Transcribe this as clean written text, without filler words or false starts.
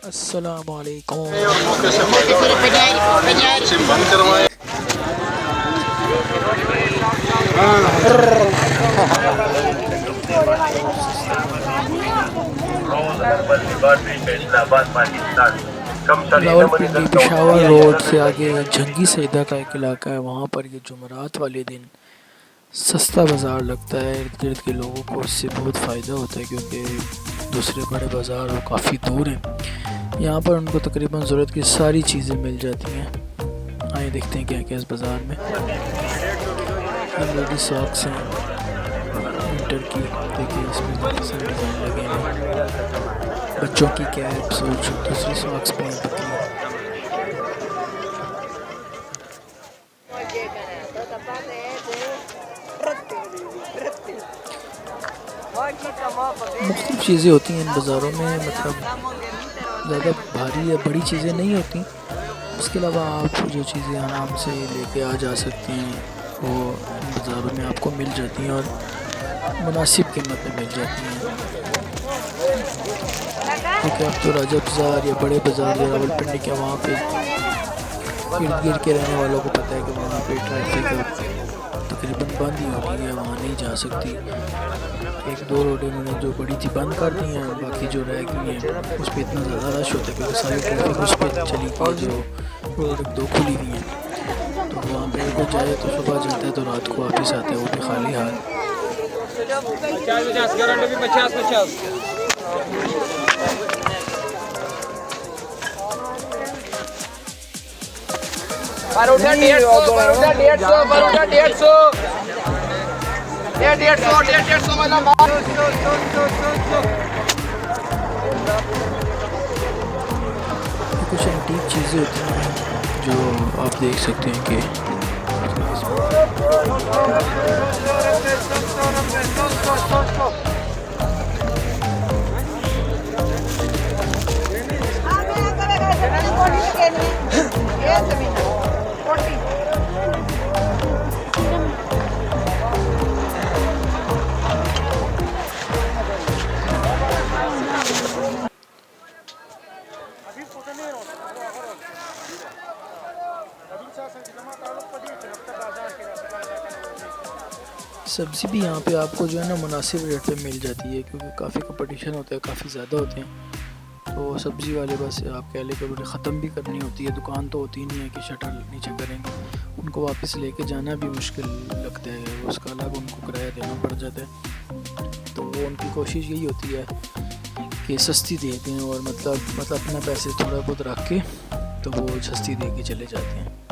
अस्सलामुअलैकुम। रावलपिंडी पेशावर रोड से आगे जंगी सैदा का एक इलाका है, वहाँ पर ये जुमेरात वाले दिन सस्ता बाज़ार लगता है। इर्द गिर्द के लोगों को इससे बहुत फ़ायदा होता है क्योंकि दूसरे बड़े बाज़ार वो काफ़ी दूर हैं। यहाँ पर उनको तकरीबन ज़रूरत की सारी चीज़ें मिल जाती हैं। आइए देखते हैं क्या क्या इस बाज़ार में। लेडीज सॉक्स हैं विंटर की, देखिए इसमें काफ़ी सारे डिज़ाइन लगे हैं। बच्चों की कैप्स और दूसरी सॉक्स भी हैं पतली। मुख्तलिफ चीज़ें होती हैं इन बाज़ारों में, मतलब ज़्यादा भारी या बड़ी चीज़ें नहीं होती। उसके अलावा आप जो चीज़ें आराम से लेके आ जा सकते हैं वो इन बाज़ारों में आपको मिल जाती हैं और मुनासिब कीमत में मिल जाती हैं। क्योंकि अब तो राजा बाज़ार या बड़े बाज़ार या रावलपिंडी के वहाँ पे इर्द गिर्द के रहने वालों को पता है कि वहाँ पे ट्रैफिक तकरीबन बंद ही होती है, वहाँ नहीं जा सकती। एक दो रोडें उन्होंने जो बड़ी थी बंद कर दी हैं, बाकी जो रह गई हैं उस पर इतना ज़्यादा रश होता है क्योंकि सारी ट्रैफिक उस पर चली गई, जो रोड दो खुली हुई हैं। तो वहाँ पे अगर जाए तो सुबह जाता है तो रात को वापस आता है, वो भी खाली हाथ। परोठा 150, परोठा 150, परोठा 150, ये 150 वाला माल। कुछ एंटीक चीज़ें होती हैं जो आप देख सकते हैं कि सब्ज़ी भी यहाँ पे आपको जो है ना मुनासिब रेट पे मिल जाती है क्योंकि काफ़ी कंपटीशन होता है, काफ़ी ज़्यादा होते हैं। तो सब्ज़ी वाले बस आप कह लें कि उन्हें ख़त्म भी करनी होती है, दुकान तो होती नहीं है कि शटर नीचे करेंगे, उनको वापस लेके जाना भी मुश्किल लगता है, उसका अलग उनको किराया देना पड़ जाता है। तो वो उनकी कोशिश यही होती है कि सस्ती दे दें और मतलब अपना पैसे थोड़ा बहुत रख के तो वो सस्ती दे के चले जाते हैं।